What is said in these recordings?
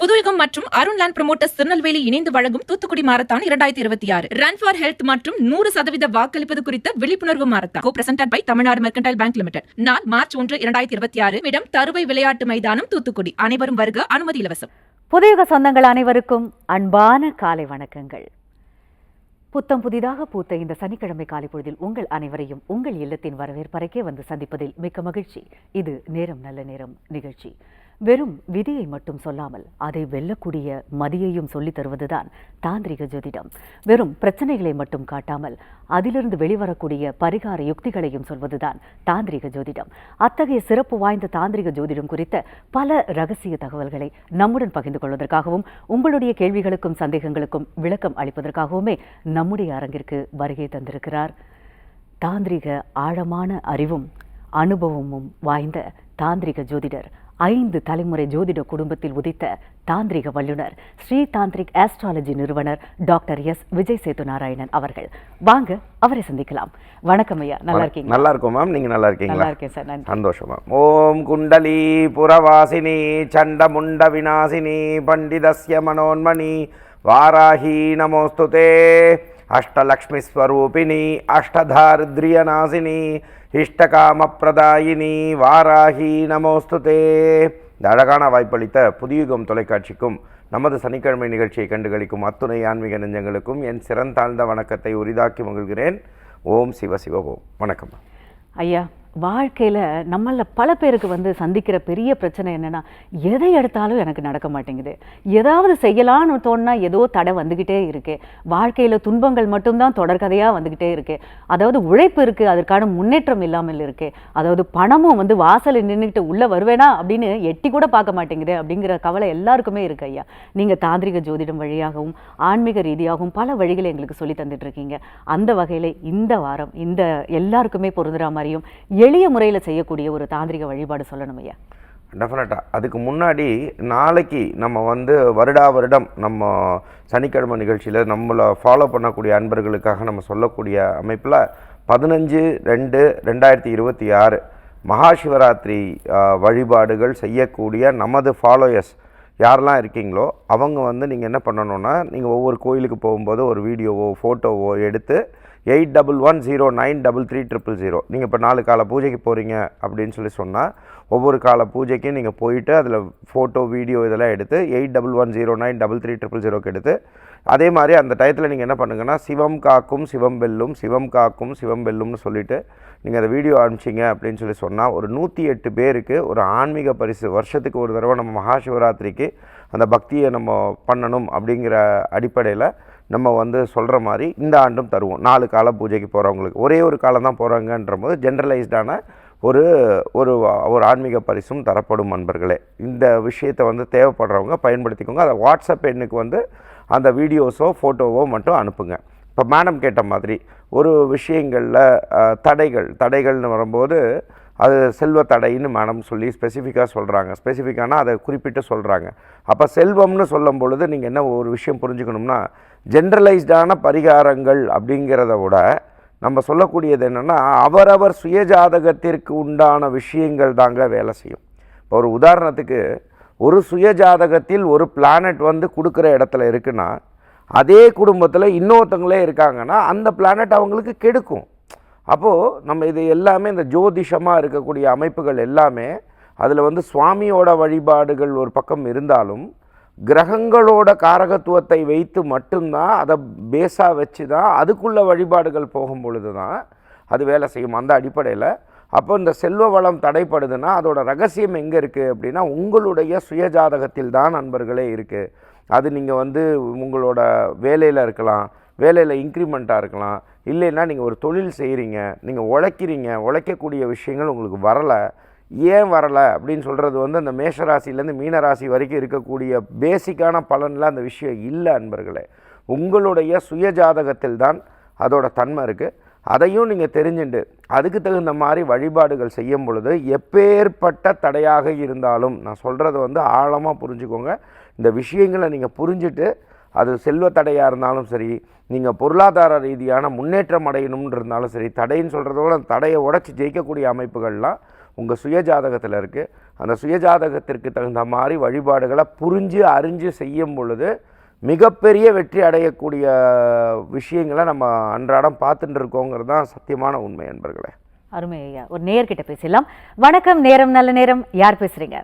புதுயுகம் மற்றும் Arun land promoters Tirunelveli இணைந்து வழங்கும் Thoothukudi marathon 2026 run for health மற்றும் 100% வாக்களிப்பது குறித்த விழிப்புணர்வு marathon co presented by Tamil Nadu mercantile bank limited. நாள் மார்ச் 1, 2026. இடம் தருவை விளையாட்டு மைதானம், தூத்துக்குடி. அனைவரும் வருக, அனுமதி இலவசம். புதுயுக சொந்தங்கள் அனைவருக்கும் அன்பான காலை வணக்கங்கள். புத்தம் புதிதாக பூத்த இந்த சனிக்கிழமை காலை பொழுதில் உங்கள் அனைவரையும் உங்கள் இல்லத்தின் வரவேற்பறைக்கே வந்து சந்திப்பதில் மிக்க மகிழ்ச்சி. இது நேரம் நல்ல நேரம் நிகழ்ச்சி. வெறும் விதியை மட்டும் சொல்லாமல் அதை வெல்லக்கூடிய மதியையும் சொல்லித் தருவதுதான் தாந்திரிக ஜோதிடம். வெறும் பிரச்சனைகளை மட்டும் காட்டாமல் அதிலிருந்து வெளிவரக்கூடிய பரிகார யுக்திகளையும் சொல்வதுதான் தாந்திரிக ஜோதிடம். அத்தகைய சிறப்பு வாய்ந்த தாந்திரிக ஜோதிடம் குறித்த பல ரகசிய தகவல்களை நம்முடன் பகிர்ந்து கொள்வதற்காகவும் உங்களுடைய கேள்விகளுக்கும் சந்தேகங்களுக்கும் விளக்கம் அளிப்பதற்காகவுமே நம்முடைய அரங்கிற்கு வருகை தந்திருக்கிறார் தாந்திரிக ஆழமான அறிவும் அனுபவமும் வாய்ந்த தாந்திரிக ஜோதிடர், 5 தலைமுறை ஜோதிட குடும்பத்தில் உதித்த தாந்திரிக வல்லுநர், ஸ்ரீ தாந்திரிக் ஆஸ்ட்ராலஜி நிறுவனர் டாக்டர் எஸ் விஜய் சேது நாராயணன் அவர்கள். வாங்க அவரை சந்திக்கலாம். வணக்கம் ஐயா, நல்லா இருக்கீங்க? நல்லா இருக்கும் மேம், நீங்க நல்லா இருக்கீங்களா? நல்லா இருக்கேன் சார், நன்றி. சந்தோஷம் மேம். ஓம் குண்டலி புரவாசினி சண்ட முண்ட விநாசினி பண்டிதஸ்ய மனோன்மணி வாராஹி நமோஸ்துதே அஷ்டலக்ஷ்மி ஸ்வரூபிணி அஷ்டதாரித்ரியநாசினி இஷ்டகாமப்பிரதாயினி வாராஹி நமோஸ்துதே. இந்த அழகான வாய்ப்பளித்த புதுயுகம் தொலைக்காட்சிக்கும் நமது சனிக்கிழமை நிகழ்ச்சியை கண்டுகளிக்கும் அத்துணை ஆன்மீக நெஞ்சங்களுக்கும் என் சிறந்தாழ்ந்த வணக்கத்தை உரிதாக்கி மகிழ்கிறேன். ஓம் சிவ சிவ ஓம். வணக்கம் ஐயா. வாழ்க்கையில் நம்மள பல பேருக்கு சந்திக்கிற பெரிய பிரச்சனை என்னென்னா, எதை எடுத்தாலும் எனக்கு நடக்க மாட்டேங்குது, ஏதாவது செய்யலான்னு தோணுனா ஏதோ தடை வந்துக்கிட்டே இருக்கு, வாழ்க்கையில் துன்பங்கள் மட்டும்தான் தொடர்கதையாக வந்துக்கிட்டே இருக்கு, அதாவது உழைப்பு இருக்குது அதற்கான முன்னேற்றம் இல்லாமல் இருக்கு, அதாவது பணமும் வாசலில் நின்றுக்கிட்டு உள்ளே வருவேனா அப்படின்னு எட்டி கூட பார்க்க மாட்டேங்குது அப்படிங்கிற கவலை எல்லாருக்குமே இருக்கு ஐயா. நீங்கள் தாந்திரிக ஜோதிடம் வழியாகவும் ஆன்மீக ரீதியாகவும் பல வழிகளை எங்களுக்கு சொல்லி தந்துட்டுருக்கீங்க. அந்த வகையில் இந்த வாரம் இந்த எல்லாருக்குமே பொருந்துகிற மாதிரியும் எளிய முறையில் செய்யக்கூடிய ஒரு தாந்திரிக வழிபாடு சொல்லணும் ஐயா. டெஃபினட்டாக. அதுக்கு முன்னாடி நாளைக்கு நம்ம வருடா வருடம் நம்ம சனிக்கிழமை நிகழ்ச்சியில் நம்மளை ஃபாலோ பண்ணக்கூடிய அன்பர்களுக்காக நம்ம சொல்லக்கூடிய அமைப்பில் 15/2/2026 மகாசிவராத்திரி வழிபாடுகள் செய்யக்கூடிய நமது ஃபாலோயர்ஸ் யாரெல்லாம் இருக்கீங்களோ அவங்க நீங்கள் என்ன பண்ணணுன்னா, நீங்கள் ஒவ்வொரு கோயிலுக்கு போகும்போது ஒரு வீடியோவோ ஃபோட்டோவோ எடுத்து 8110933300 நீங்கள் இப்போ 4 கால பூஜைக்கு போகிறீங்க அப்படின்னு சொன்னால் ஒவ்வொரு கால பூஜைக்கும் நீங்கள் போயிட்டு அதில் ஃபோட்டோ வீடியோ இதெல்லாம் எடுத்து 8110933300க்கு எடுத்து அதே மாதிரி அந்த டயத்தில் நீங்கள் என்ன பண்ணுங்கன்னா, சிவம் காக்கும் சிவம் வெல்லும், சிவம் காக்கும் சிவம் வெல்லும்னு சொல்லிவிட்டு நீங்கள் அந்த வீடியோ அனுப்பிச்சிங்க அப்படின்னு சொன்னால் ஒரு 108 பேருக்கு ஒரு ஆன்மீக பரிசு, வருஷத்துக்கு ஒரு தடவை நம்ம மகாசிவராத்திரிக்கு அந்த பக்தியை நம்ம பண்ணணும் அப்படிங்கிற அடிப்படையில் நம்ம சொல்கிற மாதிரி இந்த ஆண்டும் தருவோம். 4 கால பூஜைக்கு போகிறவங்களுக்கு ஒரே ஒரு காலம் தான் போகிறாங்கன்ற போது ஜென்ரலைஸ்டான ஒரு ஒரு ஒரு ஆன்மீக பரிசும் தரப்படும் நண்பர்களே. இந்த விஷயத்தை தேவைப்படுறவங்க பயன்படுத்திக்கோங்க. அதை வாட்ஸ்அப் எண்ணுக்கு அந்த வீடியோஸோ ஃபோட்டோவோ மட்டும் அனுப்புங்க. இப்போ மேடம் கேட்ட மாதிரி ஒரு விஷயங்களில் தடைகள்னு வரும்போது அது செல்வ தடைன்னு மேடம் சொல்லி ஸ்பெசிஃபிக்காக சொல்கிறாங்க. ஸ்பெசிஃபிக்கானா அதை குறிப்பிட்டு சொல்கிறாங்க. அப்போ செல்வம்னு சொல்லும் பொழுது நீங்கள் என்ன ஒரு விஷயம் புரிஞ்சுக்கணும்னா, ஜென்ரலைஸ்டான பரிகாரங்கள் அப்படிங்கிறத விட நம்ம சொல்லக்கூடியது என்னென்னா, அவரவர் சுயஜாதகத்திற்கு உண்டான விஷயங்கள் தாங்க வேலை செய்யும். இப்போ ஒரு உதாரணத்துக்கு, ஒரு சுயஜாதகத்தில் ஒரு பிளானட் கொடுக்குற இடத்துல இருக்குன்னா, அதே குடும்பத்தில் இன்னொருத்தங்களே இருக்காங்கன்னா அந்த பிளானட் அவங்களுக்கு கெடுக்கும். அப்போது நம்ம இது எல்லாமே இந்த ஜோதிஷமாக இருக்கக்கூடிய அமைப்புகள் எல்லாமே அதில் சுவாமியோட வழிபாடுகள் ஒரு பக்கம் இருந்தாலும் கிரகங்களோட காரகத்துவத்தை வைத்து மட்டும்தான் அதை பேஸாக வச்சு தான் அதுக்குள்ள வழிபாடுகள் போகும் பொழுது தான் அது வேலை செய்யும். அந்த அடிப்படையில் அப்போ இந்த செல்வ வளம் தடைப்படுதுன்னா அதோட ரகசியம் எங்கே இருக்குது அப்படின்னா, உங்களுடைய சுயஜாதகத்தில் தான் நண்பர்களே இருக்குது. அது நீங்கள் உங்களோட வேலையில் இருக்கலாம், வேலையில் இன்க்ரிமெண்ட்டாக இருக்கலாம், இல்லைன்னா நீங்கள் ஒரு தொழில் செய்கிறீங்க, நீங்கள் உழைக்கக்கூடிய விஷயங்கள் உங்களுக்கு வரலை. ஏன் வரலை அப்படின்னு சொல்கிறது அந்த மேஷராசிலேருந்து மீனராசி வரைக்கும் இருக்கக்கூடிய பேசிக்கான பலனில் அந்த விஷயம் இல்லை அன்பர்களே. உங்களுடைய சுயஜாதகத்தில் தான் அதோட தன்மை இருக்குது. அதையும் நீங்கள் தெரிஞ்சுட்டு அதுக்கு தகுந்த மாதிரி வழிபாடுகள் செய்யும் பொழுது எப்பேற்பட்ட தடையாக இருந்தாலும், நான் சொல்கிறது ஆழமாக புரிஞ்சுக்கோங்க. இந்த விஷயங்களை நீங்கள் புரிஞ்சுட்டு அது செல்வ தடையாக இருந்தாலும் சரி, நீங்கள் பொருளாதார ரீதியான முன்னேற்றம் அடையணும்னு இருந்தாலும் சரி, தடைன்னு சொல்கிறதோட அந்த தடையை உடச்சி ஜெயிக்கக்கூடிய அமைப்புகள்லாம் உங்கள் சுயஜாதகத்தில் இருக்குது. அந்த சுயஜாதகத்திற்கு தகுந்த மாதிரி வழிபாடுகளை புரிஞ்சு அறிஞ்சு செய்யும் பொழுது மிகப்பெரிய வெற்றி அடையக்கூடிய விஷயங்களை நம்ம அன்றாடம் பார்த்துட்டு இருக்கோங்கிறது தான் சத்தியமான உண்மை நண்பர்களே. அருமை ஐயா. ஒரு நேயர்கிட்ட பேசலாம். வணக்கம், நேரம் நல்ல நேரம். யார் பேசுறீங்க?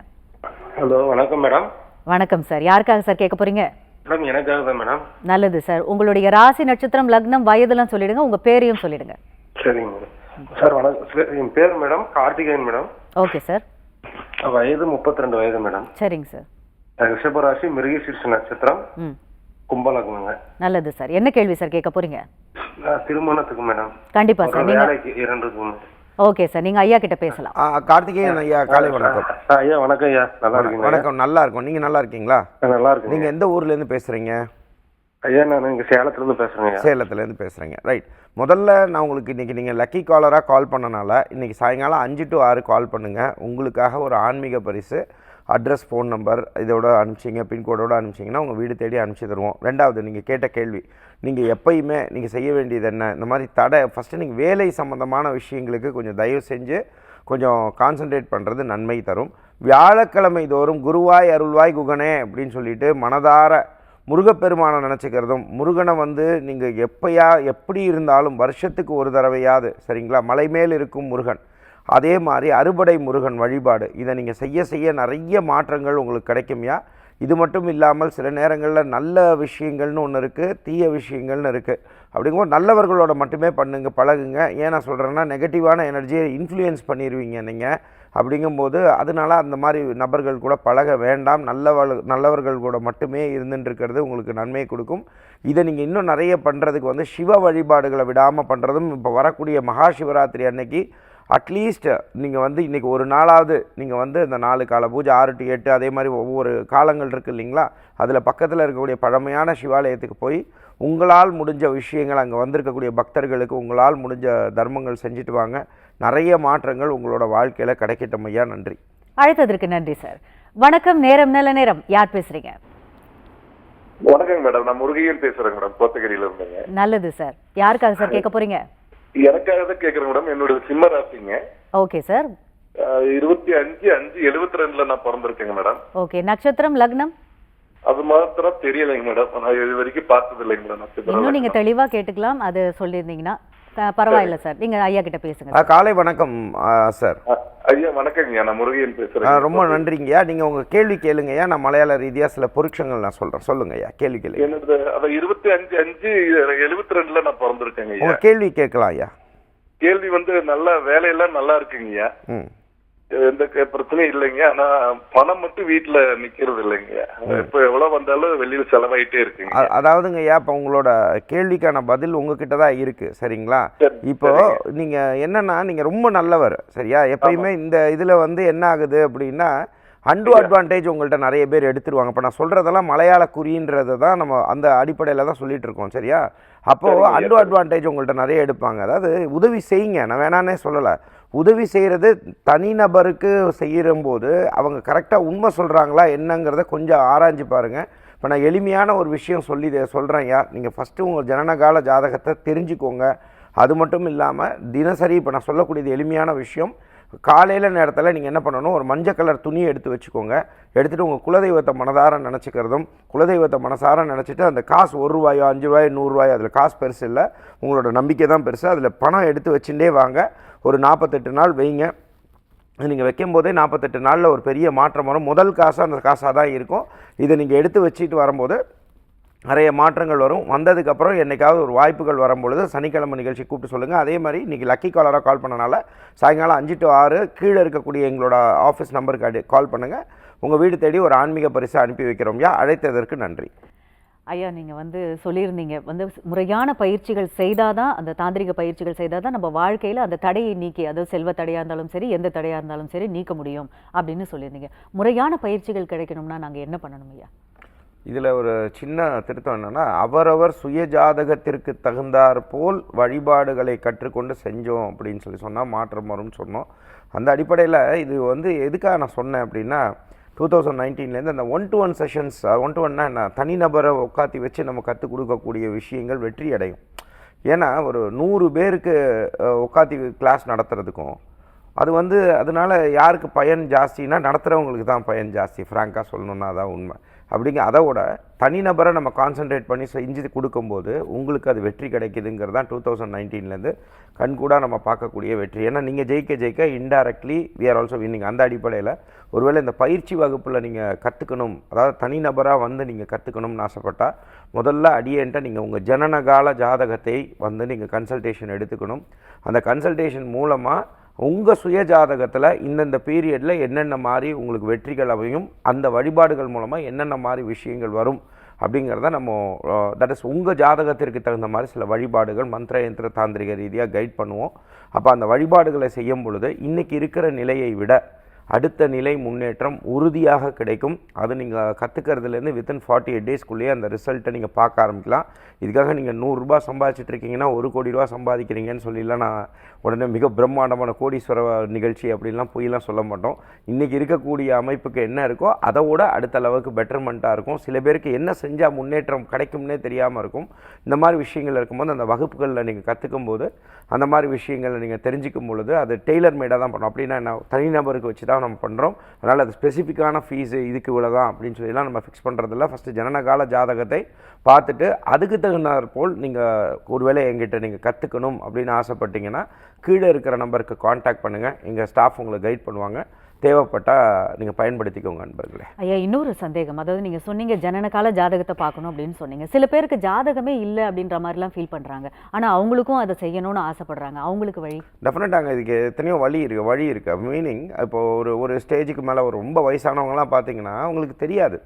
ஹலோ, வணக்கம் மேடம். வணக்கம் சார். யாருக்காக சார் கேட்க போறீங்க? மேடம், எனக்காக தான் மேடம். நல்லது சார். உங்களுடைய ராசி, நட்சத்திரம், லக்னம், வயதெல்லாம் சொல்லிடுங்க. உங்க பேரையும் சொல்லிடுங்க. சரிங்க மேடம். சார் வணக்கம். என் பேர் madam Karthikeyan madam. Okay sir. வயது 32 வயது மேடம். சரிங்க சார். ரிஷபராசி, மிருகசீர்ஷ நட்சத்திரம், கும்பலக்னங்க. நல்லது சார். என்ன கேள்வி சார் கேட்க போறீங்க? திருமணத்துக்கு மேடம். கண்டிப்பா சார். நீங்க வேலைக்கு 2 ஓகே சார். நீங்க ஐயா கிட்ட பேசலாம். கார்த்திகேயன் ஐயா, காலை வணக்கம். ஐயா வணக்கம் ஐயா. நல்லா இருக்கீங்க? வணக்கம், நல்லா இருக்கும். நீங்கள் நல்லா இருக்கீங்களா? நல்லா இருக்கு. நீங்கள் எந்த ஊர்லேருந்து பேசுகிறீங்க? ஐயா, நான் இங்கே சேலத்துலேருந்து பேசுகிறேங்க. சேலத்துலேருந்து பேசுகிறீங்க, ரைட். முதல்ல நான் உங்களுக்கு இன்றைக்கி நீங்கள் லக்கி காலராக கால் பண்ணனால இன்றைக்கி சாயங்காலம் 5 to 6 கால் பண்ணுங்கள். உங்களுக்காக ஒரு ஆன்மீக பரிசு, அட்ரஸ், ஃபோன் நம்பர் இதோட அனுப்பிச்சிங்க, பின்கோடோடு அனுப்பிச்சிங்கன்னா உங்கள் வீடு தேடி அனுப்பிச்சி தருவோம். ரெண்டாவது, நீங்கள் கேட்ட கேள்வி, நீங்கள் எப்பயுமே நீங்கள் செய்ய வேண்டியது என்ன, இந்த மாதிரி ஃபஸ்ட்டு நீங்கள் வேலை சம்மந்தமான விஷயங்களுக்கு கொஞ்சம் தயவு செஞ்சு கொஞ்சம் கான்சன்ட்ரேட் பண்ணுறது நன்மை தரும். வியாழக்கிழமை தோறும் குருவாய் அருள்வாய் குகனே அப்படின்னு சொல்லிட்டு மனதார முருகப்பெருமானை நினச்சிக்கிறதும், முருகனை நீங்கள் எப்படி இருந்தாலும் வருஷத்துக்கு ஒரு தடவையாவது, சரிங்களா, மலை மேல் இருக்கும் முருகன், அதே மாதிரி அறுபடை முருகன் வழிபாடு, இதை நீங்கள் செய்ய செய்ய நிறைய மாற்றங்கள் உங்களுக்கு கிடைக்கும்யா. இது மட்டும் இல்லாமல் சில நேரங்களில் நல்ல விஷயங்கள்னு ஒன்று இருக்குது, தீய விஷயங்கள்னு இருக்குது. அப்படிங்கும்போது நல்லவர்களோட மட்டுமே பழகுங்க. ஏன் நான் சொல்கிறேன்னா, நெகட்டிவான எனர்ஜியை இன்ஃப்ளூயன்ஸ் பண்ணிடுவீங்க நீங்கள். அப்படிங்கும்போது அதனால் அந்த மாதிரி நபர்கள் கூட பழக வேண்டாம். நல்லவர்கள் கூட மட்டுமே இருந்துட்டுருக்கிறது உங்களுக்கு நன்மையை கொடுக்கும். இதை நீங்கள் இன்னும் நிறைய பண்ணுறதுக்கு சிவ வழிபாடுகளை விடாமல் பண்ணுறதும், இப்போ வரக்கூடிய மகா சிவராத்திரி அன்னைக்கு அட்லீஸ்ட் நீங்கள் இன்றைக்கி ஒரு நாளாவது நீங்கள் இந்த 4 கால பூஜை, 6 to 8, அதே மாதிரி ஒவ்வொரு காலங்கள் இருக்குது இல்லைங்களா, அதில் பக்கத்தில் இருக்கக்கூடிய பழமையான சிவாலயத்துக்கு போய் உங்களால் முடிஞ்ச விஷயங்கள், அங்கே வந்திருக்கக்கூடிய பக்தர்களுக்கு உங்களால் முடிஞ்ச தர்மங்கள் செஞ்சுட்டு வாங்க. நிறைய மாற்றங்கள் உங்களோட வாழ்க்கையில் கிடைக்கட்டும் ஐயா. நன்றி. அழைத்ததற்கு நன்றி சார். வணக்கம், நேரம் நல்ல நேரம். யார் பேசுறீங்க? வணக்கங்க மேடம், நான் முருகையன் பேசுறேங்க மேடம், கோத்தகிரியில இருந்தேங்க. நல்லது சார். யாருக்காக சார் கேட்க போறீங்க? எனக்காக தான் கேக்குறேன் மேடம். என்னோட சிம்ம ராசிங்க. Okay sir. 25/5/72 நான் பிறந்திருக்கேங்க மேடம். ஓகே. நட்சத்திரம், லக்னம் அது மாத்திரம் தெரியலைங்க மேடம். நான் இது வரைக்கும் பார்த்தது இல்லைங்க மேடம். இன்னும் நீங்க தெளிவா கேட்டுக்கலாம். அது சொல்லியிருந்தீங்கன்னா பரவாயில்ல சார். நீங்க ஐயா கிட்ட பேசுங்க. காலை வணக்கம் சார். ஐயா வணக்கங்க, நான் முருகையன் பேசுறேன். ரொம்ப நன்றிங்கய்யா. நீங்கள் உங்கள் கேள்வி கேளுங்கய்யா. நான் மலையாள ரீதியாக சில பொருட்சங்கள் நான் சொல்கிறேன். சொல்லுங்கய்யா, கேள்வி கேளுங்க. என்னது, அதான் 25/5/72 நான் பிறந்திருக்கேங்க. உங்கள் கேள்வி கேட்கலாம் ஐயா. கேள்வி நல்ல வேலையெல்லாம் நல்லா இருக்குங்கய்யா. எந்த பிரச்சனையும் இல்லைங்க. ஆனா பணம் மட்டும் வீட்டுல நிக்கிறது இல்லைங்க. இப்ப எவ்வளவு வந்தாலும் வெளியில செலவாயிட்டே இருக்குங்க. அதாவதுங்கய்யா, இப்போ உங்களோட கேள்விக்கான பதில் உங்ககிட்ட தான் இருக்கு, சரிங்களா? இப்போ நீங்க என்னன்னா, நீங்க ரொம்ப நல்லவர், சரியா? எப்பயுமே இந்த இதுல என்ன ஆகுது அப்படின்னா, அட்வான்டேஜ் உங்கள்கிட்ட நிறைய பேர் எடுத்துருவாங்க. இப்போ நான் சொல்கிறதெல்லாம் மலையாள குறின்றதை தான் நம்ம அந்த அடிப்படையில் தான் சொல்லிட்டு இருக்கோம், சரியா? அப்போது அட்வான்டேஜ் உங்கள்கிட்ட நிறைய எடுப்பாங்க. அதாவது உதவி செய்யுங்க, நான் வேணான்னே சொல்லலை. உதவி செய்கிறது தனிநபருக்கு செய்யும்போது அவங்க கரெக்டாக உண்மை சொல்கிறாங்களா என்னங்கிறத கொஞ்சம் ஆராய்ஞ்சு பாருங்கள். இப்போ நான் எளிமையான ஒரு விஷயம் சொல்கிறேன் ஐயா. நீங்கள் ஃபஸ்ட்டு உங்கள் ஜனனகால ஜாதகத்தை தெரிஞ்சுக்கோங்க. அது மட்டும் இல்லாமல் தினசரி இப்போ நான் சொல்லக்கூடியது எளிமையான விஷயம். காலையில் நேரத்தில் நீங்கள் என்ன பண்ணணும், ஒரு மஞ்சள் கலர் துணியை எடுத்து வச்சுக்கோங்க. எடுத்துகிட்டு உங்கள் குலதெய்வத்தை மனதார நினச்சிக்கிறதும், குலதெய்வத்தை மனசார நினச்சிட்டு அந்த காசு 1 ரூபாயோ 5 ரூபாயோ 100 ரூபாயோ, அதில் காசு பெருசு இல்லை, உங்களோட நம்பிக்கை தான் பெருசு. அதில் பணம் எடுத்து வச்சுட்டே வாங்க. ஒரு 48 நாள் வைங்க. நீங்கள் வைக்கும்போதே 48 நாளில் ஒரு பெரிய மாற்றம் வரும். முதல் காசு அந்த காசாக தான் இருக்கும். இதை நீங்கள் எடுத்து வச்சுட்டு வரும்போது நிறைய மாற்றங்கள் வரும். வந்ததுக்கப்புறம் என்றைக்காவது ஒரு வாய்ப்புகள் வரும்பொழுது சனிக்கிழமை நிகழ்ச்சி கூப்பிட்டு சொல்லுங்கள். அதே மாதிரி இன்றைக்கி லக்கி காலராக கால் பண்ணனால சாயங்காலம் 5 to 6 கீழே இருக்கக்கூடிய எங்களோட ஆஃபீஸ் நம்பருக்கு கால் பண்ணுங்கள். உங்கள் வீடு தேடி ஒரு ஆன்மீக பரிசை அனுப்பி வைக்கிறோம்யா. அழைத்ததற்கு நன்றி. ஐயா, நீங்கள் சொல்லியிருந்தீங்க முறையான பயிற்சிகள் செய்தால் தான், அந்த தாந்திரிக பயிற்சிகள் செய்தால் தான் நம்ம வாழ்க்கையில் அந்த தடையை நீக்கி, அதாவது செல்வ தடையாக இருந்தாலும் சரி, எந்த தடையாக இருந்தாலும் சரி நீக்க முடியும் அப்படின்னு சொல்லியிருந்தீங்க. முறையான பயிற்சிகள் கிடைக்கணும்னா நாங்கள் என்ன பண்ணணும் ஐயா? இதில் ஒரு சின்ன திருத்தம் என்னென்னா, அவரவர் சுய ஜாதகத்திற்கு தகுந்தாற் போல் வழிபாடுகளை கற்றுக்கொண்டு செஞ்சோம் அப்படின்னு சொன்னால் மாற்றம் வரும்னு சொன்னோம். அந்த அடிப்படையில் இது எதுக்காக நான் சொன்னேன் அப்படின்னா, 2019 அந்த 1-to-1 செஷன்ஸ், 1-to-1னா என்ன, தனிநபரை உட்காத்தி வச்சு நம்ம கற்றுக் கொடுக்கக்கூடிய விஷயங்கள் வெற்றி அடையும். ஏன்னா ஒரு 100 பேருக்கு உட்காத்தி கிளாஸ் நடத்துறதுக்கும் அது வந்து அதனால யாருக்கு பயன் ஜாஸ்தினா நடத்துகிறவங்களுக்கு தான் பயன் ஜாஸ்தி. ஃப்ராங்காக சொல்லணுன்னா அதான் உண்மை. அப்படிங்க அதோட தனிநபரை நம்ம கான்சன்ட்ரேட் பண்ணி செஞ்சு கொடுக்கும்போது உங்களுக்கு அது வெற்றி கிடைக்குதுங்கிறது தான் 2019 கண்கூடாக நம்ம பார்க்கக்கூடிய வெற்றி. ஏன்னா நீங்கள் ஜெயிக்க indirectly we are also winning. அந்த அடிப்படையில் ஒருவேளை இந்த பயிற்சி வகுப்பில் நீங்கள் கற்றுக்கணும், அதாவது தனிநபராக வந்து நீங்கள் கற்றுக்கணும்னு ஆசைப்பட்டால் முதல்ல அடியேன்ட்ட நீங்கள் உங்கள் ஜனனகால ஜாதகத்தை வந்து நீங்கள் கன்சல்டேஷன் எடுத்துக்கணும். அந்த கன்சல்டேஷன் மூலமாக உங்கள் சுய ஜாதகத்தில் இந்தந்த பீரியடில் என்னென்ன மாதிரி உங்களுக்கு வெற்றிகள் அமையும், அந்த வழிபாடுகள் மூலமாக என்னென்ன மாதிரி விஷயங்கள் வரும் அப்படிங்கிறத நம்ம தட் இஸ் உங்கள் ஜாதகத்திற்கு தகுந்த மாதிரி சில வழிபாடுகள் மந்திர யந்திர தாந்திரிக ரீதியாக கைட் பண்ணுவோம். அப்போ அந்த வழிபாடுகளை செய்யும் பொழுது இன்றைக்கி இருக்கிற நிலையை விட அடுத்த நிலை முன்னேற்றம் உறுதியாக கிடைக்கும். அது நீங்கள் கற்றுக்கிறதுலேருந்து வித்தின் 48 டேஸ்க்குள்ளேயே அந்த ரிசல்ட்டை நீங்கள் பார்க்க ஆரம்பிக்கலாம். இதுக்காக நீங்கள் 100 ரூபா சம்பாதிச்சிட்ருக்கீங்கன்னா 1 கோடி ரூபா சம்பாதிக்கிறீங்கன்னு சொல்லிலாம் நான் உடனே மிக பிரம்மாண்டமான கோடீஸ்வர நிகழ்ச்சி அப்படின்லாம் போயெல்லாம் சொல்ல மாட்டோம். இன்றைக்கி இருக்கக்கூடிய அமைப்புக்கு என்ன இருக்கோ அதை விட அடுத்த அளவுக்கு பெட்டர்மெண்ட்டாக இருக்கும். சில பேருக்கு என்ன செஞ்சால் முன்னேற்றம் கிடைக்கும்னே தெரியாமல் இருக்கும். இந்த மாதிரி விஷயங்கள் இருக்கும்போது அந்த வகுப்புகளில் நீங்கள் கற்றுக்கும் போது அந்த மாதிரி விஷயங்களை நீங்கள் தெரிஞ்சிக்கும் பொழுது அது டெய்லர் மேடாக தான் பண்ணோம். அப்படின்னா என்ன, தனிநபருக்கு வச்சு தான் நம்ம பண்ணுறோம். அதனால் அது ஸ்பெசிஃபிக்கான ஃபீஸு இதுக்கு இவ்வளோதான் அப்படின்னு சொல்லிலாம் நம்ம ஃபிக்ஸ் பண்ணுறதில்ல. ஃபஸ்ட்டு ஜனனகால ஜாதகத்தை பார்த்துட்டு அதுக்கு தகுந்தாற் போல் நீங்கள் ஒருவேளை எங்கிட்ட நீங்கள் கற்றுக்கணும் அப்படின்னு ஆசைப்பட்டீங்கன்னா கீழே இருக்கிற நம்பருக்கு காண்டாக்ட் பண்ணுங்கள். எங்கள் ஸ்டாஃப் உங்களை கைட் பண்ணுவாங்க. தேவைப்பட்டால் நீங்கள் பயன்படுத்திக்கோங்க நண்பர்களே. ஐயா, இன்னொரு சந்தேகம். அதாவது நீங்கள் சொன்னீங்க ஜனனகால ஜாதகத்தை பார்க்கணும் அப்படின்னு சொன்னீங்க. சில பேருக்கு ஜாதகமே இல்லை அப்படின்ற மாதிரிலாம் ஃபீல் பண்ணுறாங்க. ஆனால் அவங்களுக்கும் அதை செய்யணும்னு ஆசைப்படுறாங்க. அவங்களுக்கு வழி டெஃபினட்டாங்க. இதுக்கு எத்தனையோ வழி இருக்குது. மீனிங் இப்போது ஒரு ஸ்டேஜுக்கு மேலே ஒரு ரொம்ப வயசானவங்களாம் பார்த்தீங்கன்னா அவங்களுக்கு தெரியாது.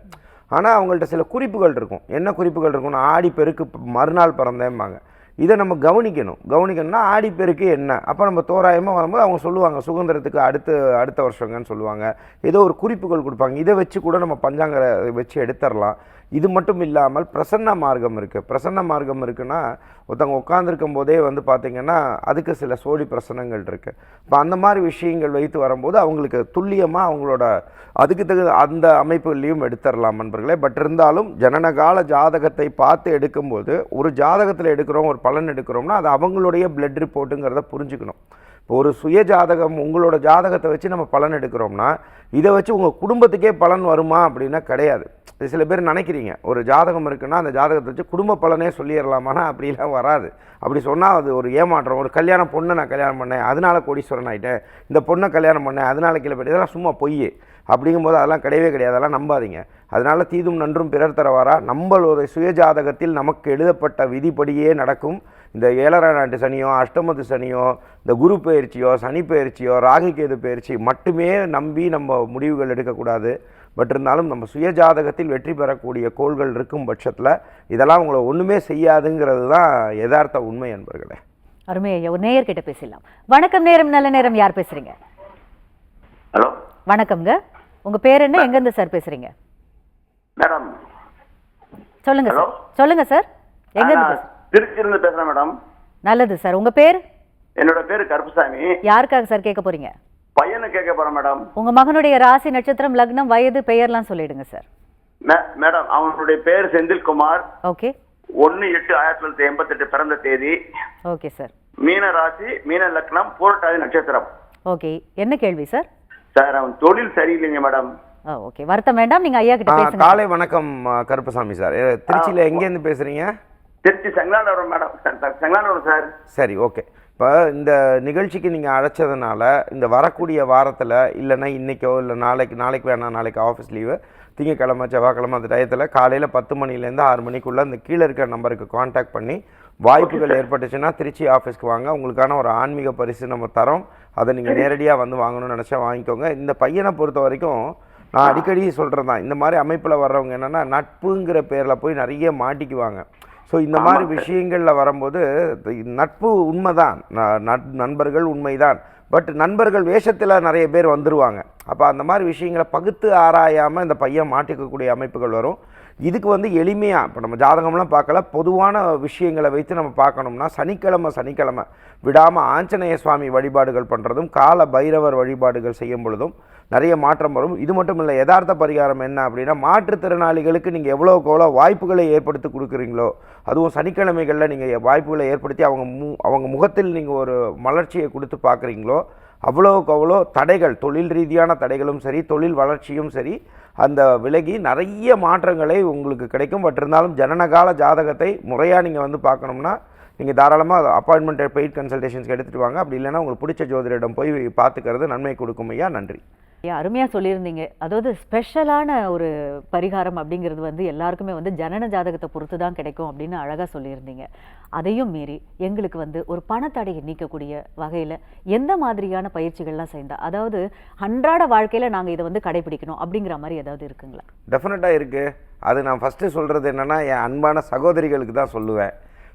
ஆனால் அவங்கள்ட்ட சில குறிப்புகள் இருக்கும். என்ன குறிப்புகள் இருக்கும்னா ஆடிப்பெருக்கு மறுநாள் பிறந்தேம்பாங்க. இதை நம்ம கவனிக்கணும்னா ஆடிப்பெருக்கு என்ன, அப்போ நம்ம தோராயமாக வரும்போது அவங்க சொல்லுவாங்க சுதந்திரத்துக்கு அடுத்த வருஷங்கன்னு சொல்லுவாங்க. ஏதோ ஒரு குறிப்புகள் கொடுப்பாங்க. இதை வச்சு கூட நம்ம பஞ்சாங்க வச்சு எடுத்துடலாம். இது மட்டும் இல்லாமல் பிரசன்ன மார்க்கம் இருக்குது. பிரசன்ன மார்க்கம் இருக்குன்னா ஒருத்தவங்க உட்காந்துருக்கும் போதே வந்து பார்த்திங்கன்னா அதுக்கு சில சோழி பிரசனங்கள் இருக்குது. இப்போ அந்த மாதிரி விஷயங்கள் வைத்து வரும்போது அவங்களுக்கு துல்லியமாக அவங்களோட அதுக்கு தகுந்த அந்த அமைப்புகளையும் எடுத்துடலாம் நண்பர்களே. பட் இருந்தாலும் ஜனனகால ஜாதகத்தை பார்த்து எடுக்கும்போது ஒரு ஜாதகத்தில் எடுக்கிறோம், ஒரு பலன் எடுக்கிறோம்னா அது அவங்களுடைய பிளட் ரிப்போர்ட்டுங்கிறத புரிஞ்சுக்கணும். இப்போ ஒரு சுய ஜாதகம் உங்களோட ஜாதகத்தை வச்சு நம்ம பலன் எடுக்கிறோம்னா இதை வச்சு உங்கள் குடும்பத்துக்கே பலன் வருமா அப்படின்னா கிடையாது. சில பேர் நினைக்கிறீங்க ஒரு ஜாதகம் இருக்குன்னா அந்த ஜாதகத்தை வச்சு குடும்ப பலனே சொல்லிடலாமான்னா அப்படிலாம் வராது. அப்படி சொன்னால் அது ஒரு ஏமாற்றம். ஒரு பொண்ணை நான் கல்யாணம் பண்ணேன் அதனால கோடீஸ்வரன் ஆகிட்டேன், இந்த பொண்ணை கல்யாணம் பண்ணேன் அதனால கீழே போய்ட்டு, இதெல்லாம் சும்மா பொய். அப்படிங்கும்போது அதெல்லாம் கிடையவே கிடையாது. அதெல்லாம் நம்பாதீங்க. அதனால் தீதும் நன்றும் பிறர் தரவாரா, நம்மளோட சுய ஜாதகத்தில் நமக்கு எழுதப்பட்ட விதிப்படியே நடக்கும். இந்த 7ஆம் நாட்டு சனியோ அஷ்டமத்து சனியோ இந்த குரு பயிற்சியோ சனி பயிற்சியோ ராகு கேது பயிற்சி மட்டுமே நம்பி நம்ம முடிவுகள் எடுக்கக்கூடாது. பட் இருந்தாலும் நம்ம சுய ஜாதகத்தில் வெற்றி பெறக்கூடிய கோள்கள் இருக்கும் பட்சத்தில் இதெல்லாம் உங்களை ஒன்றுமே செய்யாதுங்கிறது தான் யதார்த்த உண்மை என்பர்களே. அருமை ஐயா. ஒரு நேயர்கிட்ட பேசலாம். வணக்கம். நேரம் நல்ல நேரம். யார் பேசுறீங்க? ஹலோ, வணக்கம்ங்க. உங்க பேர் என்ன, எங்கேருந்து சார் பேசுறீங்க? மேடம் சொல்லுங்க சார். சொல்லுங்க சார், எங்கேருந்து பேசுறீங்க? திருச்சியிலிருந்து பேசுறேன் மேடம். நல்லது சார். உங்க பேர்? என்னோட பேரு கருப்புசாமி. யாருக்காக சார் கேட்க போறீங்க? பையனை கேட்க போறேன் மேடம். உங்க மகனுடைய ராசி, நட்சத்திரம், லக்னம், வயது, பெயர்லாம் சொல்லிடுங்க சார். மேடம் அவனுடைய பேர் செந்தில்குமார். ஓகே. 1/8/1988 பிறந்த தேதி. Okay sir. மீன ராசி, மீன லக்னம், பூரட்டாதி நட்சத்திரம். ஓகே. என்ன கேள்வி சார்? சார் அவன் தொழில் சரியில்லைங்க மேடம். ஓகே, வருத்தம் வேண்டாம். நீங்க ஐயா கிட்ட பேசுங்க. காலை வணக்கம் கருப்பசாமி சார். திருச்சியில் எங்கேருந்து பேசுறீங்க? திருச்சி செங்கலாண்டவரம் மேடம். செங்கலாண்டவரம் சார். சரி, ஓகே. இப்போ இந்த நிகழ்ச்சிக்கு நீங்கள் அழைச்சதுனால இந்த வரக்கூடிய வாரத்தில் இல்லைன்னா இன்றைக்கோ இல்லை நாளைக்கு வேணாம், நாளைக்கு ஆஃபீஸ் லீவு, திங்கக்கிழமை செவ்வாய்க்கிழமை அந்த டயத்தில் காலையில் 10 மணிலேருந்து 6 மணிக்குள்ளே இந்த கீழே இருக்கிற நம்பருக்கு காண்டாக்ட் பண்ணி வாய்ப்புகள் ஏற்பட்டுச்சுன்னா திருச்சி ஆஃபீஸ்க்கு வாங்க. உங்களுக்கான ஒரு ஆன்மீக பரிசு நம்ம தரோம். அதை நீங்கள் நேரடியாக வந்து வாங்கணும்னு நினச்சா வாங்கிக்கோங்க. இந்த பையனை பொறுத்த வரைக்கும் நான் அடிக்கடி சொல்கிறது தான், இந்த மாதிரி அமைப்பில் வர்றவங்க என்னென்னா நட்புங்கிற பேரில் போய் நிறைய மாட்டிக்குவாங்க. ஸோ இந்த மாதிரி விஷயங்களில் வரும்போது நட்பு உண்மைதான், நண்பர்கள் உண்மைதான். பட் நண்பர்கள் வேஷத்தில் நிறைய பேர் வந்துடுவாங்க. அப்போ அந்த மாதிரி விஷயங்களை பகுத்து ஆராயாமல் இந்த பையன் மாட்டிக்கக்கூடிய அமைப்புகள் வரும். இதுக்கு வந்து எளிமையாக இப்போ நம்ம ஜாதகம்லாம் பார்க்கல, பொதுவான விஷயங்களை வைத்து நம்ம பார்க்கணும்னா சனிக்கிழமை விடாமல் ஆஞ்சநேய சுவாமி வழிபாடுகள் பண்ணுறதும் கால பைரவர் வழிபாடுகள் செய்யும் பொழுதும் நிறைய மாற்றம் வரும். இது மட்டும் இல்லை, யதார்த்த பரிகாரம் என்ன அப்படின்னா மாற்றுத்திறனாளிகளுக்கு நீங்கள் எவ்வளோக்கு எவ்வளோ வாய்ப்புகளை ஏற்படுத்தி கொடுக்குறீங்களோ, அதுவும் சனிக்கிழமைகளில் நீங்கள் வாய்ப்புகளை ஏற்படுத்தி அவங்க முகத்தில் நீங்கள் ஒரு மலர்ச்சியை கொடுத்து பார்க்குறீங்களோ, அவ்வளோக்கு அவ்வளோ தடைகள், தொழில் ரீதியான தடைகளும் சரி, தொழில் வளர்ச்சியும் சரி, அந்த விலகி நிறைய மாற்றங்களை உங்களுக்கு கிடைக்கும். பட் இருந்தாலும் ஜனனகால ஜாதகத்தை முறையாக நீங்கள் வந்து பார்க்கணும்னா நீங்கள் தாராளமாக அப்பாயின்மெண்ட் பெய்ட் கன்சல்டேஷன்ஸ்க்கு எடுத்துகிட்டு வாங்க. அப்படி இல்லைன்னா உங்களுக்கு பிடிச்ச ஜோதிடரிடம் போய் பார்த்துக்கிறது நன்மை கொடுக்கும் ஐயா. நன்றி. அருமையாக சொல்லியிருந்தீங்க. அதாவது ஸ்பெஷலான ஒரு பரிகாரம் அப்படிங்கிறது வந்து எல்லாருக்குமே வந்து ஜனன ஜாதகத்தை பொறுத்து தான் கிடைக்கும் அப்படின்னு அழகாக சொல்லியிருந்தீங்க. அதையும் மீறி எங்களுக்கு வந்து ஒரு பணத்தடையை நீக்கக்கூடிய வகையில் எந்த மாதிரியான பயிற்சிகள்லாம் செய்தா, அதாவது அன்றாட வாழ்க்கையில் நாங்கள் இதை வந்து கடைபிடிக்கணும் அப்படிங்கிற மாதிரி ஏதாவது இருக்குங்களா? டெஃபினட்டாக இருக்குது. அது நான் ஃபஸ்ட்டு சொல்கிறது என்னென்னா, என் அன்பான சகோதரிகளுக்கு தான் சொல்லுவேன்.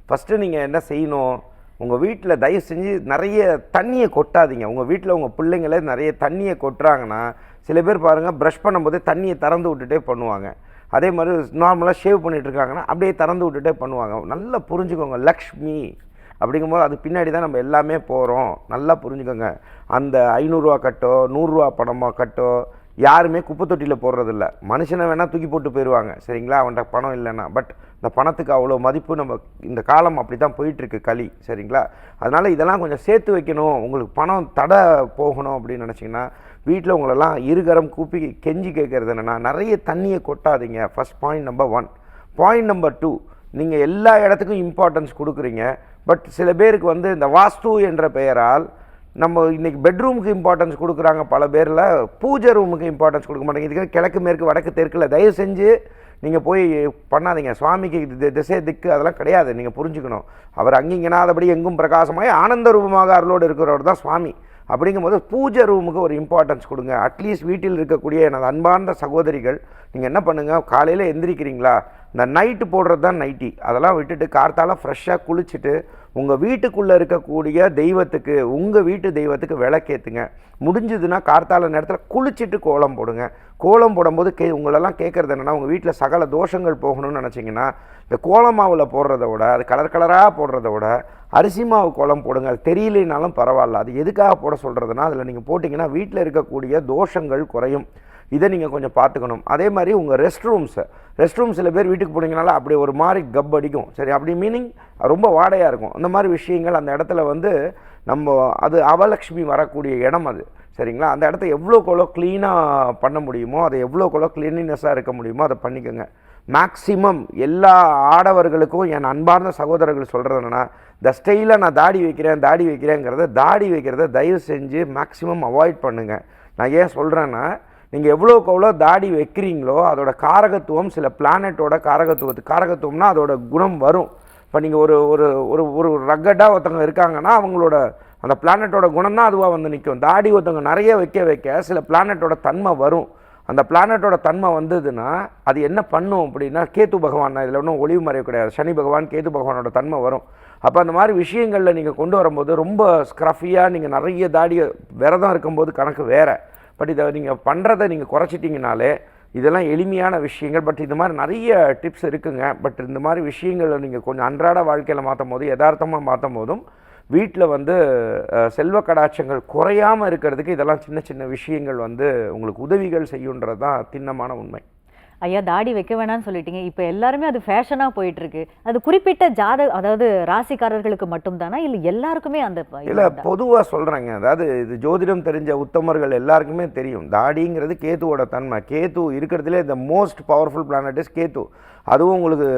ஃபஸ்ட்டு நீங்கள் என்ன செய்யணும், உங்கள் வீட்டில் தயவு செஞ்சு நிறைய தண்ணியை கொட்டாதீங்க. உங்கள் வீட்டில் உங்கள் பிள்ளைங்களே நிறைய தண்ணியை கொட்டுறாங்கன்னா, சில பேர் பாருங்கள் ப்ரஷ் பண்ணும்போதே தண்ணியை திறந்து விட்டுட்டே பண்ணுவாங்க. அதே மாதிரி நார்மலாக ஷேவ் பண்ணிகிட்ருக்காங்கன்னா அப்படியே திறந்து விட்டுட்டே பண்ணுவாங்க. நல்லா புரிஞ்சுக்கோங்க, லக்ஷ்மி அப்படிங்கும்போது அது பின்னாடி தான் நம்ம எல்லாமே போகிறோம். நல்லா புரிஞ்சுக்கோங்க. அந்த 500 ரூபா கட்டோ 100 ரூபா பணமாக கட்டோ யாருமே குப்பை தொட்டியில் போடுறதில்ல. மனுஷனை வேணால் தூக்கி போட்டு போயிடுவாங்க, சரிங்களா, அவன்கிட்ட பணம் இல்லைன்னா. பட் இந்த பணத்துக்கு அவ்வளோ மதிப்பு நம்ம இந்த காலம் அப்படி தான் போயிட்டுருக்கு களி, சரிங்களா. அதனால் இதெல்லாம் கொஞ்சம் சேர்த்து வைக்கணும். உங்களுக்கு பணம் தடை போகணும் அப்படின்னு நினச்சிங்கன்னா வீட்டில் உங்களெல்லாம் இருகரம் கூப்பி கெஞ்சி கேட்குறது என்னென்னா, நிறைய தண்ணியை கொட்டாதீங்க. First point number 1. Point number 2, நீங்கள் எல்லா இடத்துக்கும் இம்பார்ட்டன்ஸ் கொடுக்குறீங்க. பட் சில பேருக்கு வந்து இந்த வாஸ்து என்ற பெயரால் நம்ம இன்றைக்கி பெட்ரூமுக்கு இம்பார்ட்டன்ஸ் கொடுக்குறாங்க பல பேரில், பூஜை ரூமுக்கு இம்பார்ட்டன்ஸ் கொடுக்க மாட்டேங்க. இதுக்கு கிழக்கு மேற்கு வடக்கு தெற்கில் தயவு செஞ்சு நீங்கள் போய் பண்ணாதீங்க. சுவாமிக்கு திசை திக்கு அதெல்லாம் கிடையாது. நீங்கள் புரிஞ்சுக்கணும், அவர் அங்கிங்கனாதபடி எங்கும் பிரகாசமாய் ஆனந்த ரூபமாக அருளோடு இருக்கிறவர் தான் சுவாமி. அப்படிங்கும்போது பூஜை ரூமுக்கு ஒரு இம்பார்ட்டன்ஸ் கொடுங்க. அட்லீஸ்ட் வீட்டில் இருக்கக்கூடிய எனது அன்பார்ந்த சகோதரிகள், நீங்கள் என்ன பண்ணுங்கள், காலையில் எந்திரிக்கிறீங்களா, இந்த நைட்டு போடுறது தான் நைட்டி, அதெல்லாம் விட்டுட்டு கார்த்தால ஃப்ரெஷ்ஷாக குளிச்சுட்டு உங்கள் வீட்டுக்குள்ளே இருக்கக்கூடிய தெய்வத்துக்கு, உங்கள் வீட்டு தெய்வத்துக்கு விளக்கேற்றுங்க. முடிஞ்சதுன்னா கார்த்தால நேரத்தில் குளிச்சுட்டு கோலம் போடுங்க. கோலம் போடும்போது உங்களெல்லாம் கேட்குறது என்னென்னா, உங்கள் வீட்டில் சகல தோஷங்கள் போகணும்னு நினச்சிங்கன்னா இந்த கோலமாவில் போடுறத விட, அது கலர் கலராக போடுறத விட அரிசி மாவு கோலம் போடுங்க. அது தெரியலைனாலும் பரவாயில்ல. அது எதுக்காக போட சொல்கிறதுனா, அதில் நீங்கள் போட்டிங்கன்னா வீட்டில் இருக்கக்கூடிய தோஷங்கள் குறையும். இதை நீங்கள் கொஞ்சம் பார்த்துக்கணும். அதே மாதிரி உங்கள் ரெஸ்ட் ரூம் சில பேர் வீட்டுக்கு போனீங்கனால அப்படி ஒரு மாதிரி கப் அடிக்கும், சரி, அப்படி மீனிங் ரொம்ப வாடையாக இருக்கும். அந்த மாதிரி விஷயங்கள் அந்த இடத்துல வந்து நம்ம அது அவலக்ஷ்மி வரக்கூடிய இடம் அது, சரிங்களா. அந்த இடத்த எவ்வளோக்கு எவ்வளோ க்ளீனாக பண்ண முடியுமோ, அதை எவ்வளோக்கு எவ்வளோ க்ளீனினஸாக இருக்க முடியுமோ அதை பண்ணிக்கோங்க. மேக்ஸிமம் எல்லா ஆடவர்களுக்கும் என் அன்பார்ந்த சகோதரர்கள் சொல்கிறது என்னென்னா, இந்த ஸ்டைலாக நான் தாடி வைக்கிறேங்கிறத தாடி வைக்கிறத தயவு செஞ்சு மேக்ஸிமம் அவாய்ட் பண்ணுங்கள். நான் ஏன் சொல்கிறேன்னா, நீங்கள் எவ்வளோக்கு எவ்வளோ தாடி வைக்கிறீங்களோ அதோட காரகத்துவம் சில பிளானட்டோட காரகத்துவம்னா அதோட குணம் வரும். இப்போ நீங்கள் ஒரு ஒரு ஒரு ஒரு ரக்கட்டாக ஒருத்தவங்க இருக்காங்கன்னா அவங்களோட அந்த பிளானட்டோட குணம் தான் அதுவாக வந்து நிற்கும். தாடி ஒருத்தவங்க நிறைய வைக்க சில பிளானட்டோட தன்மை வரும். அந்த பிளானட்டோட தன்மை வந்ததுன்னா அது என்ன பண்ணும் அப்படின்னா, கேத்து பகவான், இதில் ஒன்றும் ஒளிவு மறைவு கிடையாது, சனி பகவான் கேத்து பகவானோட தன்மை வரும். அப்போ அந்த மாதிரி விஷயங்களில் நீங்கள் கொண்டு வரும்போது ரொம்ப ஸ்க்ரஃபியாக நீங்கள் நிறைய தாடியை விரதம் இருக்கும்போது கணக்கு வேறு. பட் இதை நீங்கள் பண்ணுறதை நீங்கள் குறைச்சிட்டிங்கனாலே இதெல்லாம் எளிமையான விஷயங்கள். பட் இது மாதிரி நிறைய டிப்ஸ் இருக்குங்க. பட் இந்த மாதிரி விஷயங்களை நீங்கள் கொஞ்சம் அன்றாட வாழ்க்கையில் மாற்றும் போது, யதார்த்தமாக மாற்றும் போதும் வீட்டில் வந்து செல்வ கடாட்சங்கள் குறையாமல் இருக்கிறதுக்கு இதெல்லாம் சின்ன சின்ன விஷயங்கள் வந்து உங்களுக்கு உதவிகள் செய்யுன்றது தான் திண்ணமான உண்மை. ஐயா, தாடி வைக்க வேணாம்னு சொல்லிட்டீங்க. இப்போ எல்லாருமே அது ஃபேஷனாக போயிட்டுருக்கு. அது குறிப்பிட்ட அதாவது ராசிக்காரர்களுக்கு மட்டும்தானா, இல்லை எல்லாருக்குமே? அந்த இல்லை, பொதுவாக சொல்கிறேங்க. அதாவது இது ஜோதிடம் தெரிஞ்ச உத்தமர்கள் எல்லாருக்குமே தெரியும். தாடிங்கிறது கேத்துவோட தன்மை. கேத்து இருக்கிறதுலே இந்த most powerful planet is Ketu. அதுவும் உங்களுக்கு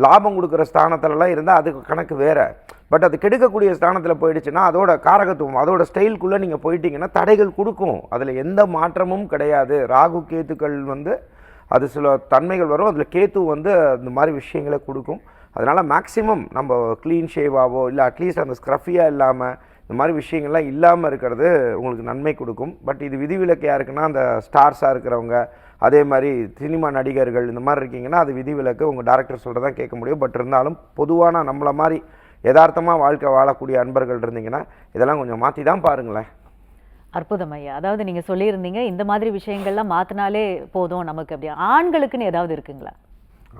லாபம் கொடுக்குற ஸ்தானத்திலலாம் இருந்தால் அதுக்கு கணக்கு வேறு. பட் அது கெடுக்கக்கூடிய ஸ்தானத்தில் போயிடுச்சுன்னா அதோட காரகத்துவம், அதோட ஸ்டைலுக்குள்ளே நீங்கள் போயிட்டீங்கன்னா தடைகள் கொடுக்கும். அதில் எந்த மாற்றமும் கிடையாது. ராகு கேத்துக்கள் வந்து அது சில தன்மைகள் வரும். அதில் கேத்து வந்து இந்த மாதிரி விஷயங்களை கொடுக்கும். அதனால் மேக்ஸிமம் நம்ம க்ளீன் ஷேவாவோ இல்லை அட்லீஸ்ட் அந்த ஸ்க்ரஃபியாக இல்லாமல் இந்த மாதிரி விஷயங்கள்லாம் இல்லாமல் இருக்கிறது உங்களுக்கு நன்மை கொடுக்கும். பட் இது விதிவிலக்கு யாருக்குன்னா, அந்த ஸ்டார்ஸாக இருக்கிறவங்க, அதே மாதிரி சினிமா நடிகர்கள், இந்த மாதிரி இருக்கீங்கன்னா அது விதிவிலக்கு. உங்கள் டேரக்டர் சொல்கிறதான் கேட்க முடியும். பட் இருந்தாலும் பொதுவான நம்மளை மாதிரி யதார்த்தமாக வாழ்க்கை வாழக்கூடிய அன்பர்கள் இருந்தீங்கன்னா இதெல்லாம் கொஞ்சம் மாற்றி தான் பாருங்களேன். அற்புதம் ஐயா. அதாவது நீங்கள் சொல்லியிருந்தீங்க இந்த மாதிரி விஷயங்கள்லாம் மாற்றினாலே போதும் நமக்கு. அப்படி ஆண்களுக்குன்னு ஏதாவது இருக்குங்களா?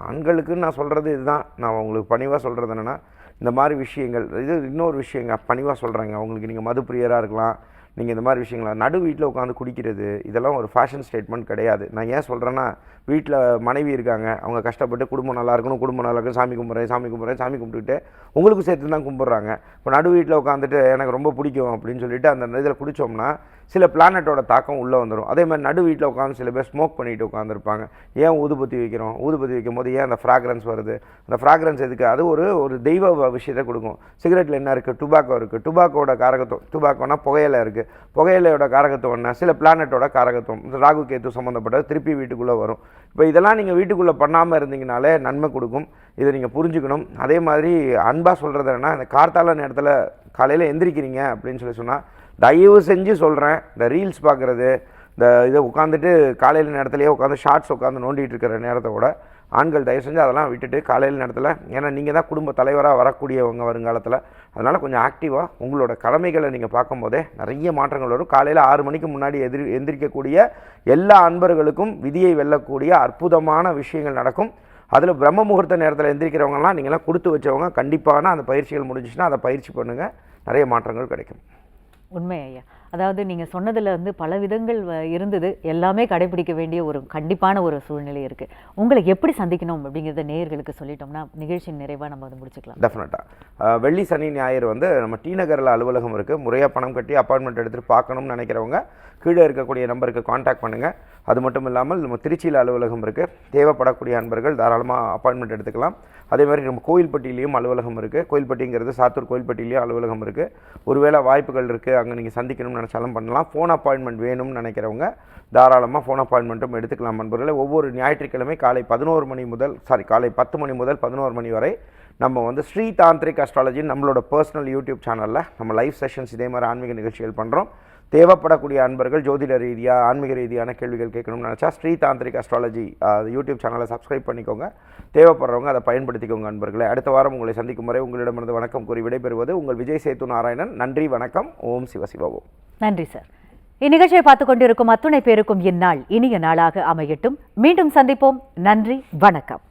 ஆண்களுக்குன்னு நான் சொல்கிறது இதுதான். நான் உங்களுக்கு பணிவாக சொல்கிறது என்னென்னா, இந்த மாதிரி விஷயங்கள், இது இன்னொரு விஷயங்க பணிவாக சொல்கிறேங்க. உங்களுக்கு நீங்கள் மது பிரியராக இருக்கலாம், நீங்கள் இந்த மாதிரி விஷயங்கள நடு வீட்டில் உட்காந்து குடிக்கிறது இதெல்லாம் ஒரு ஃபேஷன் ஸ்டேட்மெண்ட் கிடையாது. நான் ஏன் சொல்கிறேன்னா, வீட்டில் மனைவி இருக்காங்க, அவங்க கஷ்டப்பட்டு குடும்பம் நல்லா இருக்கணும், குடும்பம் நல்லா இருக்கணும், சாமி கும்பிட்றேன் சாமி கும்பிட்டுட்டு உங்களுக்கு சேர்த்து தான் கும்பிட்றாங்க. இப்போ நடு வீட்டில் உட்காந்துட்டு எனக்கு ரொம்ப பிடிக்கும் அப்படின்னு சொல்லிட்டு அந்த இதில் குடித்தோம்னா சில பிளானட்டோட தாக்கம் உள்ளே வந்துடும். அதே மாதிரி நடு வீட்டில் உட்காந்து சில பேர் ஸ்மோக் பண்ணிட்டு உட்காந்துருப்பாங்க. ஏன் ஊதுபத்தி வைக்கிறோம், ஊதுபத்தி வைக்கும் போது ஏன் அந்த ஃப்ராக்ரன்ஸ் வருது, அந்த ஃப்ராக்ரன்ஸ் எதுக்கு, அது ஒரு தெய்வ விஷயத்தை கொடுக்கும். சிகரெட்டில் என்ன இருக்குது, டுபாக்கோ இருக்குது, டுபாக்கோட காரகத்துவம், டுபாக்கோனா புகையிலை இருக்குது, புகையிலையோட காரகத்துவம் என்ன, சில பிளானட்டோட காரகத்துவம், இந்த ராகு கேத்து சம்மந்தப்பட்டது திருப்பி வீட்டுக்குள்ளே வரும். இப்போ இதெல்லாம் நீங்கள் வீட்டுக்குள்ளே பண்ணாமல் இருந்தீங்கனாலே நன்மை கொடுக்கும். இதை நீங்கள் புரிஞ்சுக்கணும். அதே மாதிரி அன்பாக சொல்கிறது என்னன்னா, இந்த கார்த்தால நேரத்தில் காலையில் எந்திரிக்கிறீங்க அப்படின்னு சொன்னால் தயவு செஞ்சு சொல்கிறேன், இந்த ரீல்ஸ் பார்க்குறது, இந்த இதை உட்காந்துட்டு காலையில் நேரத்துலேயே உட்காந்து ஷார்ட்ஸ் உட்காந்து நோண்டிகிட்டு இருக்கிற நேரத்தை விட ஆண்கள் தயவு செஞ்சு அதெல்லாம் விட்டுட்டு காலையில் நேரத்தில், ஏன்னா நீங்கள் தான் குடும்ப தலைவராக வரக்கூடியவங்க வருங்காலத்தில், அதனால் கொஞ்சம் ஆக்டிவாக உங்களோட கடமைகளை நீங்கள் பார்க்கும்போதே நிறைய மாற்றங்கள் வரும். காலையில் 6 மணிக்கு முன்னாடி எந்திரிக்கக்கூடிய எல்லா அன்பர்களுக்கும் விதியை வெல்லக்கூடிய அற்புதமான விஷயங்கள் நடக்கும். அதில் பிரம்ம முகூர்த்த நேரத்தில் எந்திரிக்கிறவங்கலாம் நீங்களாம் கொடுத்து வச்சவங்க, கண்டிப்பான அந்த பயிற்சிகள் முடிஞ்சிச்சுன்னா அதை பயிற்சி பண்ணுங்கள், நிறைய மாற்றங்கள் கிடைக்கும். உண்மை ஐயா. அதாவது நீங்கள் சொன்னதில் வந்து பல விதங்கள் இருந்தது, எல்லாமே கடைபிடிக்க வேண்டிய ஒரு கண்டிப்பான ஒரு சூழ்நிலை இருக்குது. உங்களை எப்படி சந்திக்கணும் அப்படிங்கிறத நேயர்களுக்கு சொல்லிட்டோம்னா நிகழ்ச்சியின் நிறைவாக நம்ம வந்து முடிச்சுக்கலாம். டெஃபினட்டாக வெள்ளி சனி ஞாயிறு வந்து நம்ம டி நகரில் அலுவலகம் இருக்குது. முறையாக பணம் கட்டி அப்பாயின்மெண்ட் எடுத்துகிட்டு பார்க்கணும்னு நினைக்கிறவங்க கீழே இருக்கக்கூடிய நம்பருக்கு காண்டாக்ட் பண்ணுங்கள். அது மட்டும் இல்லாமல் நம்ம திருச்சியில் அலுவலகம் இருக்குது. தேவைப்படக்கூடிய அன்பர்கள் தாராளமாக அப்பாயின்மெண்ட் எடுத்துக்கலாம். அதே மாதிரி நம்ம கோயில்பட்டியிலையும் அலுவலகம் இருக்குது. கோயில்பட்டிங்கிறது சாத்தூர் கோயில்பட்டியிலையும் அலுவலகம் இருக்குது. ஒருவேளை வாய்ப்புகள் இருக்குது, அங்கே நீங்கள் சந்திக்கணும்னு நினச்சாலும் பண்ணலாம். ஃபோன் அப்பாயின்மெண்ட் வேணும்னு நினைக்கிறவங்க தாராளமாக ஃபோன் அப்பாயின்மெண்ட்டும் எடுத்துக்கலாம். நண்பர்களே, ஒவ்வொரு ஞாயிற்றுக்கிழமை காலை 10 மணி முதல் 11 மணி வரை நம்ம வந்து ஸ்ரீ தாந்திரிக் அஸ்ட்ராலஜின்னு நம்மளோட பர்சனல் யூடியூப் சேனலில் நம்ம லைவ் செஷன்ஸ் இதே மாதிரி ஆன்மீக நிகழ்ச்சிகள் பண்ணுறோம். தேவைப்படக்கூடிய அன்பர்கள் ஜோதிட ரீதியாக ஆன்மீக ரீதியான கேள்விகள் கேட்கணும்னு நினச்சா ஸ்ரீ தாந்திரிக் அஸ்ட்ராலஜி யூடியூப் சேனலை சப்ஸ்கிரைப் பண்ணிக்கோங்க. தேவைப்படுறவங்க அதை பயன்படுத்திக்கோங்க. அன்பர்களே, அடுத்த வாரம் உங்களை சந்திக்கும் வரை உங்களிடமிருந்து வணக்கம் கூறி விடைபெறுவது உங்கள் விஜய் சேத்து நாராயணன். நன்றி, வணக்கம். ஓம் சிவசிவ ஓம். நன்றி சார். இந்நிகழ்ச்சியை பார்த்துக் கொண்டிருக்கும் அத்துணை பேருக்கும் இந்நாள் இனிய நாளாக அமையட்டும். மீண்டும் சந்திப்போம். நன்றி, வணக்கம்.